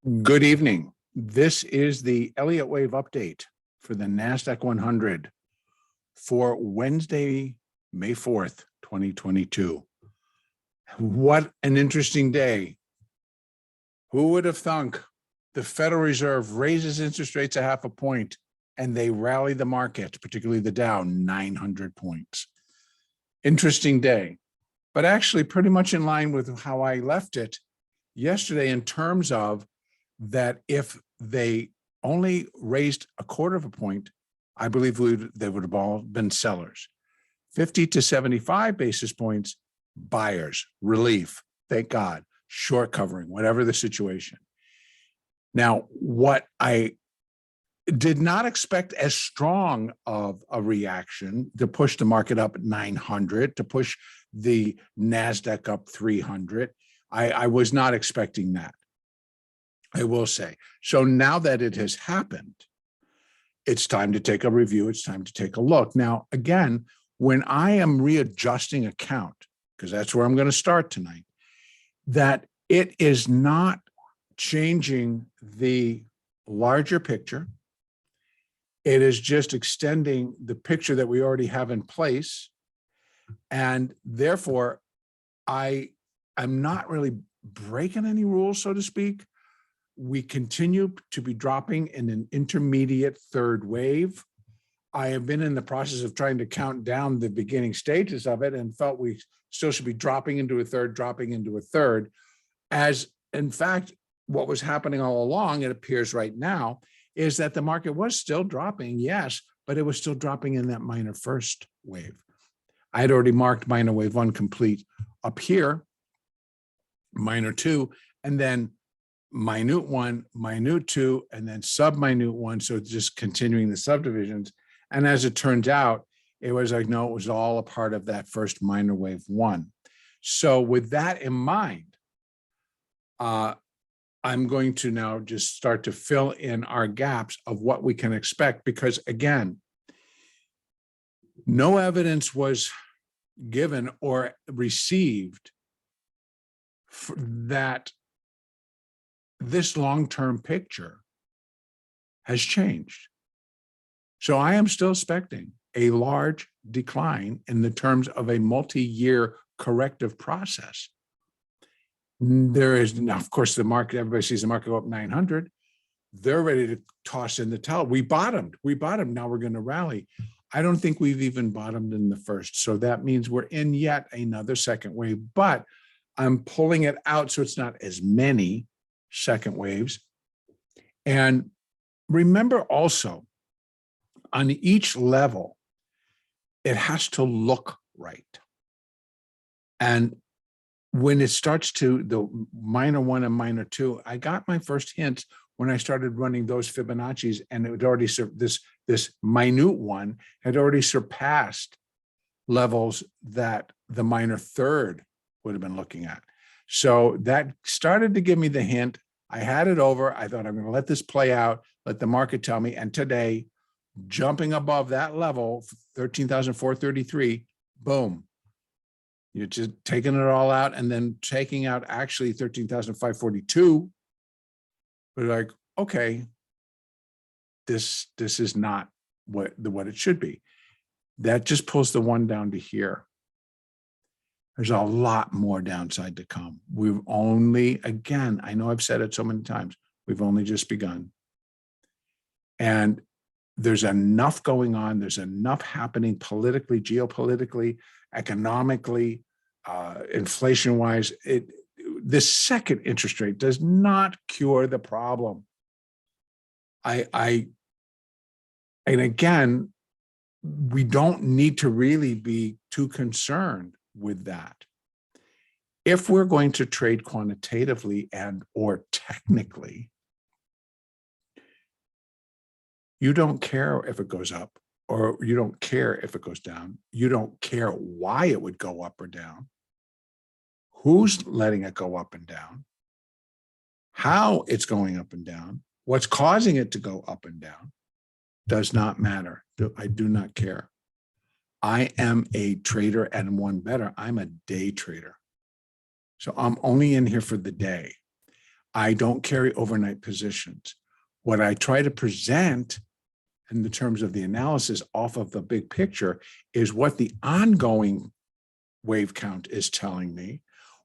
Good evening. This is the Elliott wave update for the NASDAQ 100 for Wednesday, May 4th, 2022. What an interesting day. Who would have thunk the Federal Reserve raises interest rates a half a point and they rally the market, particularly the Dow, 900 points. Interesting day, but actually pretty much in line with how I left it yesterday in terms of that if they only raised a quarter of a point, I believe they would have all been sellers. 50 to 75 basis points, buyers, relief, thank God, short covering, whatever the situation. Now, what I did not expect as strong of a reaction to push the market up 900, to push the NASDAQ up 300. I was not expecting that, I will say. So now that it has happened, it's time to take a review. It's time to take a look. Now, again, when I am readjusting a count, because that's where I'm going to start tonight, that it is not changing the larger picture. It is just extending the picture that we already have in place. And therefore, I'm not really breaking any rules, so to speak. We continue to be dropping in an intermediate third wave. I have been in the process of trying to count down the beginning stages of it and felt we still should be dropping into a third, as in fact, what was happening all along, it appears right now, is that the market was still dropping, yes, but it was still dropping in that minor first wave. I had already marked minor wave one complete up here, minor two, and then minute one, minute two, and then sub-minute one. So it's just continuing the subdivisions. And as it turns out, it was like, no, it was all a part of that first minor wave one. So with that in mind, I'm going to now just start to fill in our gaps of what we can expect, because again, no evidence was given or received that this long-term picture has changed. So I am still expecting a large decline in the terms of a multi-year corrective process. There is, now, of course, the market, everybody sees the market go up 900. They're ready to toss in the towel. We bottomed, now we're going to rally. I don't think we've even bottomed in the first. So that means we're in yet another second wave, but I'm pulling it out so it's not as many second waves. And remember also, on each level, it has to look right. And when it starts to the minor one and minor two, I got my first hints when I started running those Fibonacci's, and it had already this minute one had already surpassed levels that the minor third would have been looking at. So that started to give me the hint. I had it over. I thought I'm going to let this play out, let the market tell me. And today, jumping above that level, 13,433, boom. You're just taking it all out and then taking out actually 13,542. We're like, okay, this is not what it should be. That just pulls the one down to here. There's a lot more downside to come. We've only, again, I know I've said it so many times, we've only just begun. And there's enough going on. There's enough happening politically, geopolitically, economically, inflation-wise. This second interest rate does not cure the problem. And again, we don't need to really be too concerned with that. If we're going to trade quantitatively and or technically, you don't care if it goes up, or you don't care if it goes down. You don't care why it would go up or down, who's letting it go up and down, how it's going up and down, what's causing it to go up and down. Does not matter. I do not care. I am a trader, and one better, I'm a day trader. So I'm only in here for the day. I don't carry overnight positions. What I try to present in the terms of the analysis off of the big picture is what the ongoing wave count is telling me,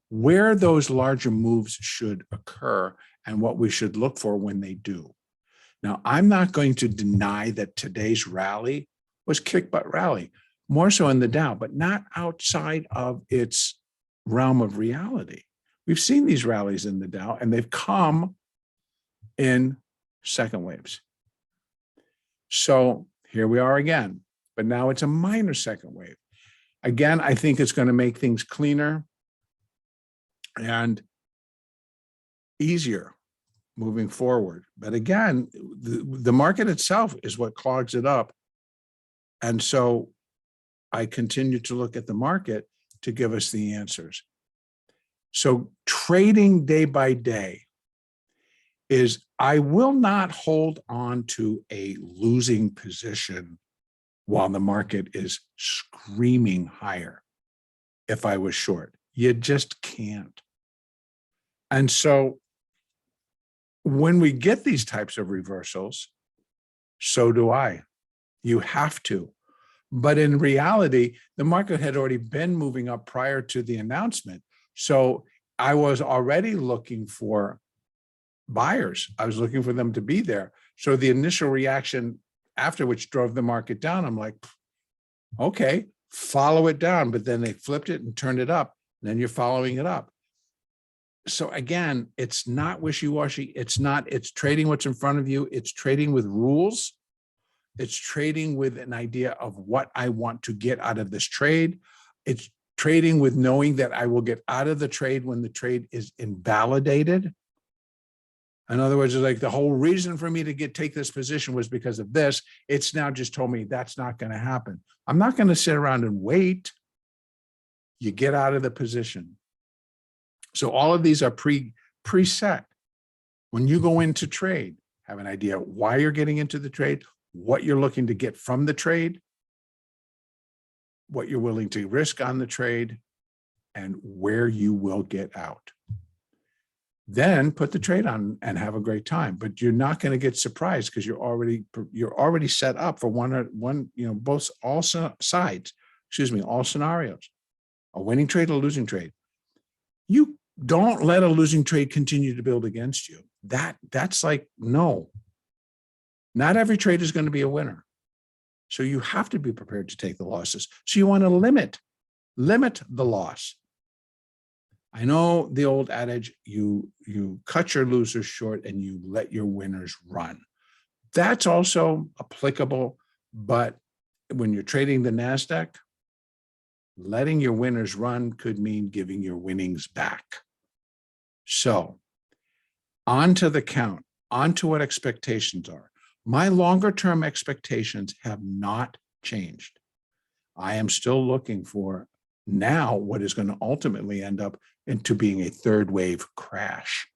where those larger moves should occur, and what we should look for when they do. Now, I'm not going to deny that today's rally was kick butt rally, more so in the Dow, but not outside of its realm of reality. We've seen these rallies in the Dow, and they've come in second waves. So here we are again, but now it's a minor second wave. Again, I think it's going to make things cleaner and easier moving forward. But again, the market itself is what clogs it up. And so I continue to look at the market to give us the answers. So trading day by day is, I will not hold on to a losing position while the market is screaming higher. If I was short, you just can't. And so when we get these types of reversals, so do I. You have to. But in reality, the market had already been moving up prior to the announcement. So I was already looking for buyers. I was looking for them to be there. So the initial reaction after, which drove the market down, I'm like, okay, follow it down. But then they flipped it and turned it up. And then you're following it up. So again, it's not wishy-washy. It's trading what's in front of you. It's trading with rules. It's trading with an idea of what I want to get out of this trade. It's trading with knowing that I will get out of the trade when the trade is invalidated. In other words, it's like the whole reason for me to take this position was because of this. It's now just told me that's not going to happen. I'm not going to sit around and wait. You get out of the position. So all of these are preset. When you go into trade, have an idea why you're getting into the trade, what you're looking to get from the trade, what you're willing to risk on the trade, and where you will get out. Then put the trade on and have a great time. But you're not going to get surprised because you're already set up for all sides. All scenarios. A winning trade, a losing trade. You don't let a losing trade continue to build against you. That's like, no. Not every trade is going to be a winner. So you have to be prepared to take the losses. So you want to limit the loss. I know the old adage, you cut your losers short and you let your winners run. That's also applicable, but when you're trading the NASDAQ, letting your winners run could mean giving your winnings back. So on to the count, on to what expectations are. My longer term expectations have not changed. I am still looking for now what is going to ultimately end up into being a third wave crash.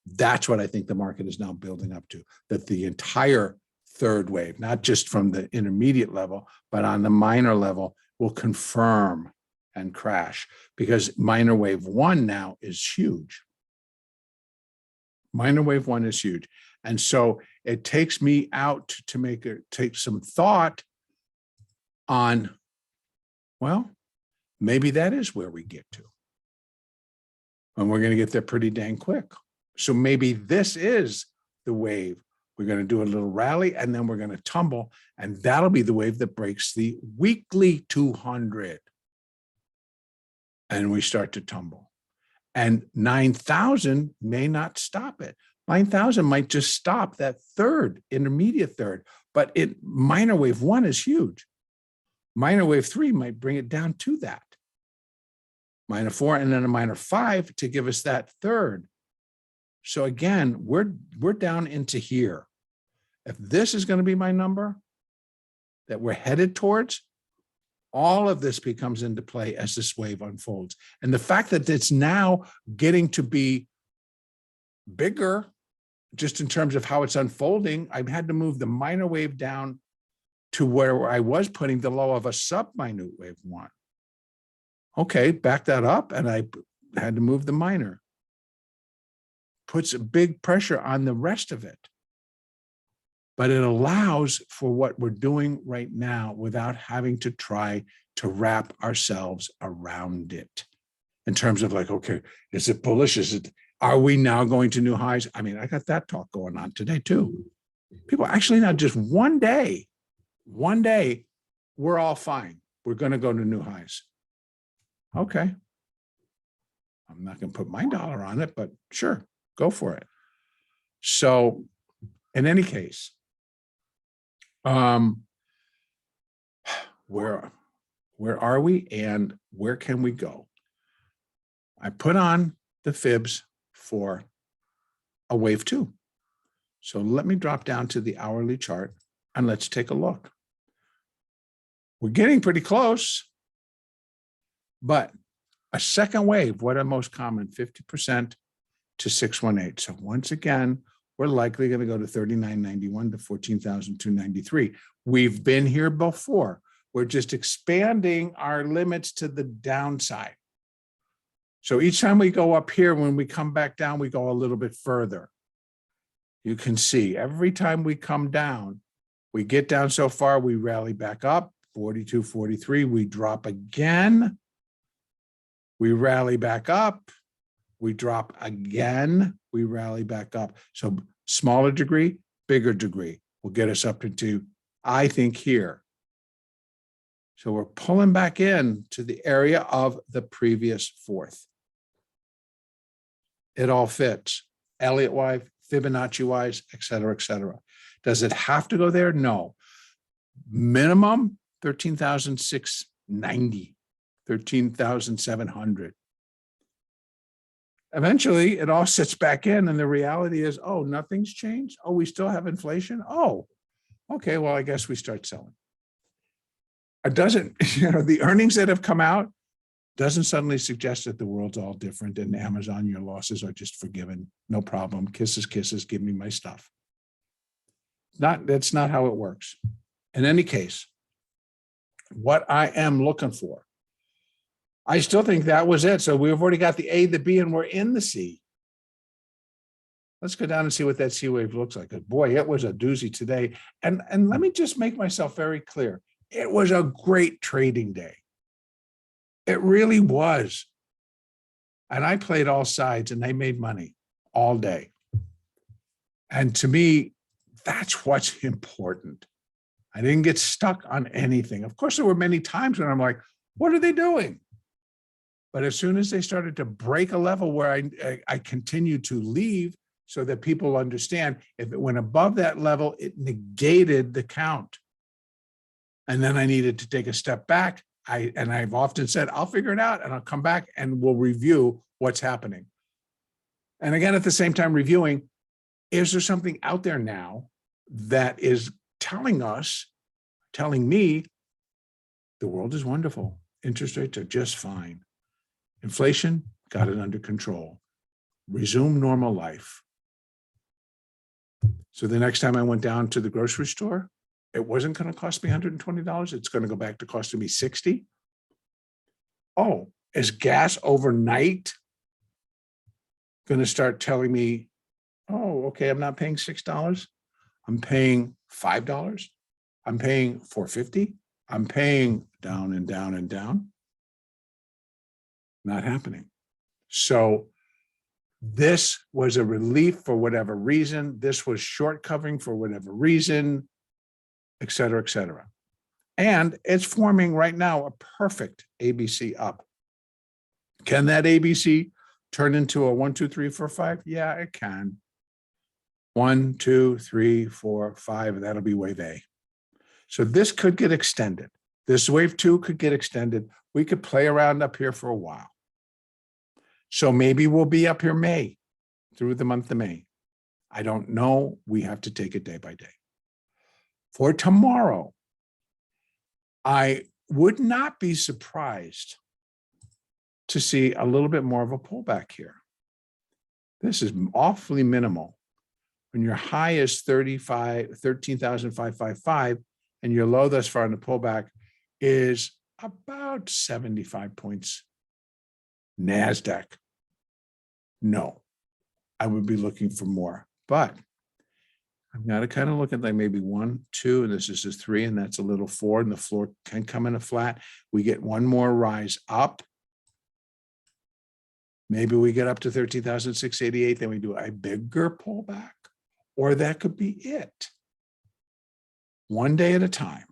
That's what I think the market is now building up to, that the entire third wave, not just from the intermediate level, but on the minor level, will confirm and crash, because minor wave one now is huge. Minor wave one is huge. And so it takes me out to take some thought on, well, maybe that is where we get to. And we're going to get there pretty dang quick. So maybe this is the wave. We're going to do a little rally and then we're going to tumble. And that'll be the wave that breaks the weekly 200. And we start to tumble. And 9,000 may not stop it. 9,000 might just stop that third, intermediate third. But minor wave one is huge. Minor wave three might bring it down to that. Minor four and then a minor five to give us that third. So again, we're down into here. If this is going to be my number that we're headed towards, all of this becomes into play as this wave unfolds. And the fact that it's now getting to be bigger, just in terms of how it's unfolding, I've had to move the minor wave down to where I was putting the low of a sub-minute wave one. Okay, back that up, and I had to move the minor. puts a big pressure on the rest of it. But it allows for what we're doing right now without having to try to wrap ourselves around it in terms of like, okay, is it bullish? Are we now going to new highs? I mean, I got that talk going on today too. People actually not just one day, we're all fine. We're going to go to new highs. Okay. I'm not going to put my dollar on it, but sure, go for it. So in any case, where are we and where can we go? I put on the fibs for a wave 2. So let me drop down to the hourly chart and let's take a look. We're getting pretty close, but a second wave, what are most common? 50% to 618. So once again, we're likely going to go to 39.91 to 14,293. We've been here before. We're just expanding our limits to the downside. So each time we go up here, when we come back down, we go a little bit further. You can see every time we come down, we get down so far, we rally back up, 42, 43, we drop again. We rally back up, we drop again, we rally back up. So smaller degree, bigger degree will get us up into, I think, here. So we're pulling back in to the area of the previous fourth. It all fits, Elliott-wise, Fibonacci-wise, et cetera, et cetera. Does it have to go there? No. Minimum 13,690. 13,700. Eventually, it all sits back in, and the reality is, oh, nothing's changed. Oh, we still have inflation. Oh, okay. Well, I guess we start selling. It doesn't, the earnings that have come out doesn't suddenly suggest that the world's all different and Amazon, your losses are just forgiven. No problem. Kisses, kisses. Give me my stuff. That's not how it works. In any case, what I am looking for, I still think that was it. So we've already got the A, the B, and we're in the C. Let's go down and see what that C wave looks like. Boy, it was a doozy today. And let me just make myself very clear. It was a great trading day. It really was. And I played all sides and I made money all day. And to me, that's what's important. I didn't get stuck on anything. Of course, there were many times when I'm like, what are they doing? But as soon as they started to break a level where I continued to leave so that people understand, if it went above that level, it negated the count. And then I needed to take a step back. I've often said, I'll figure it out and I'll come back and we'll review what's happening. And again, at the same time reviewing, is there something out there now that is telling me, the world is wonderful. Interest rates are just fine. Inflation, got it under control. Resume normal life. So the next time I went down to the grocery store, it wasn't going to cost me $120. It's going to go back to costing me $60. Oh, is gas overnight going to start telling me, oh, okay, I'm not paying $6. I'm paying $5. I'm paying $4.50. I'm paying down and down and down. Not happening. So this was a relief for whatever reason. This was short covering for whatever reason, et cetera, et cetera. And it's forming right now a perfect ABC up. Can that ABC turn into a 1, 2, 3, 4, 5? Yeah, it can. 1, 2, 3, 4, 5, and that'll be wave A. So this could get extended. This wave 2 could get extended. We could play around up here for a while. So maybe we'll be up here May, through the month of May. I don't know. We have to take it day by day. For tomorrow, I would not be surprised to see a little bit more of a pullback here. This is awfully minimal. When your high is 13,555 and your low thus far in the pullback is about 75 points. NASDAQ, no. I would be looking for more. But I'm going to kind of look at like maybe 1, 2, and this is a 3, and that's a little 4, and the floor can come in a flat. We get one more rise up. Maybe we get up to 13,688, then we do a bigger pullback, or that could be it. One day at a time.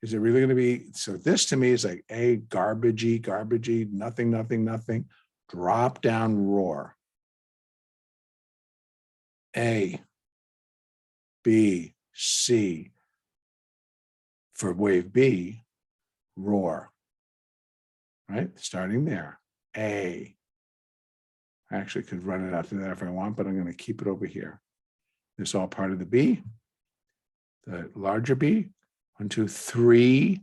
Is it really going to be? So this to me is like a garbagey, nothing, drop down, roar. A, B, C. For wave B, roar. Right? Starting there. A. I actually could run it after that if I want, but I'm going to keep it over here. This is all part of the B. The larger B. 1, 2, 3,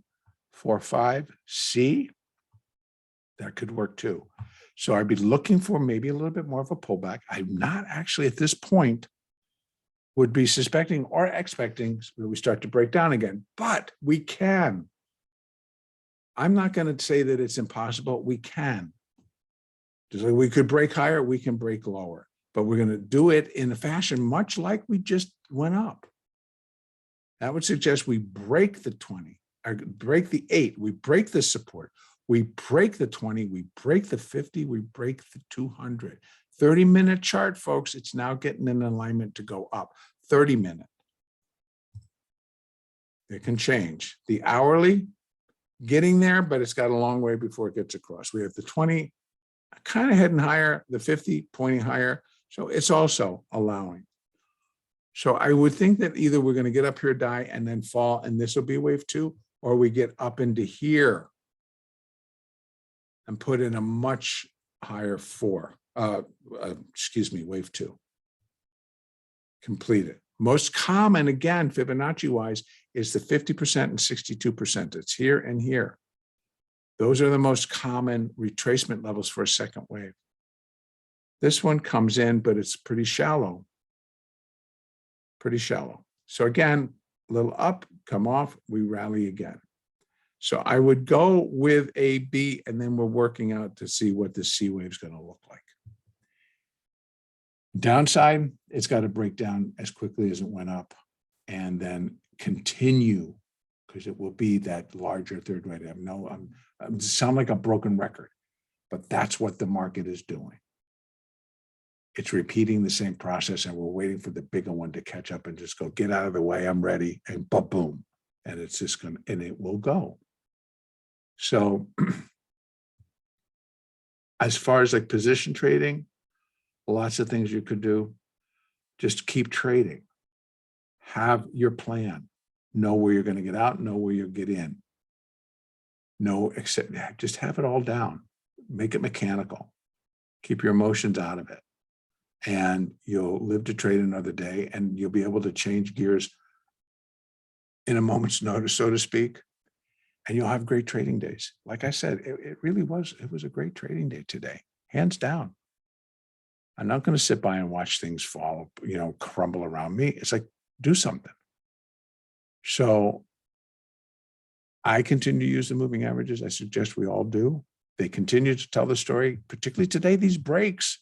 4, 5. C. That could work too. So I'd be looking for maybe a little bit more of a pullback. I'm not actually at this point would be suspecting or expecting that we start to break down again, but we can. I'm not going to say that it's impossible. We can. Just like we could break higher, we can break lower, but we're going to do it in a fashion much like we just went up. That would suggest we break the 20, or break the 8, we break the support, we break the 20, we break the 50, we break the 200. 30-minute chart, folks, it's now getting in alignment to go up. 30-minute. It can change. The hourly, getting there, but it's got a long way before it gets across. We have the 20 kind of heading higher, the 50 pointing higher. So it's also allowing. So I would think that either we're going to get up here, die, and then fall, and this will be wave 2, or we get up into here and put in a much higher 4. Wave 2. Complete it. Most common, again, Fibonacci-wise, is the 50% and 62%. It's here and here. Those are the most common retracement levels for a second wave. This one comes in, but it's pretty shallow. Pretty shallow. So again, a little up, come off, we rally again. So I would go with a B, and then we're working out to see what the C wave is going to look like. Downside, it's got to break down as quickly as it went up and then continue, because it will be that larger third wave. I sound like a broken record, but that's what the market is doing. It's repeating the same process, and we're waiting for the bigger one to catch up and just go, get out of the way, I'm ready, and boom. And it's just going to, and it will go. So as far as like position trading, lots of things you could do. Just keep trading. Have your plan. Know where you're going to get out, know where you'll get in. Just have it all down. Make it mechanical. Keep your emotions out of it. And you'll live to trade another day, and you'll be able to change gears in a moment's notice, so to speak. And you'll have great trading days. Like I said, it really was, it was a great trading day today, hands down. I'm not going to sit by and watch things fall, crumble around me. It's like, do something. So I continue to use the moving averages. I suggest we all do. They continue to tell the story, particularly today, these breaks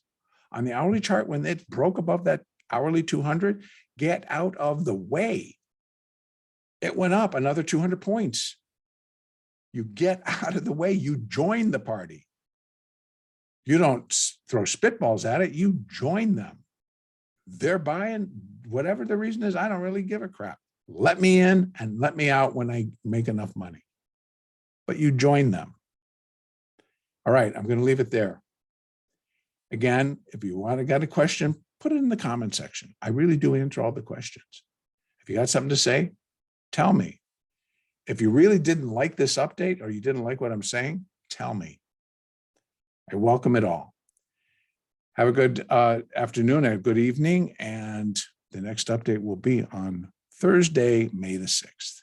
on the hourly chart. When it broke above that hourly 200, get out of the way. It went up another 200 points. You get out of the way. You join the party. You don't throw spitballs at it. You join them. They're buying, whatever the reason is, I don't really give a crap. Let me in and let me out when I make enough money. But you join them. All right, I'm going to leave it there. Again, if you got a question, put it in the comment section. I really do answer all the questions. If you got something to say, tell me. If you really didn't like this update, or you didn't like what I'm saying, tell me. I welcome it all. Have a good afternoon and a good evening. And the next update will be on Thursday, May the 6th.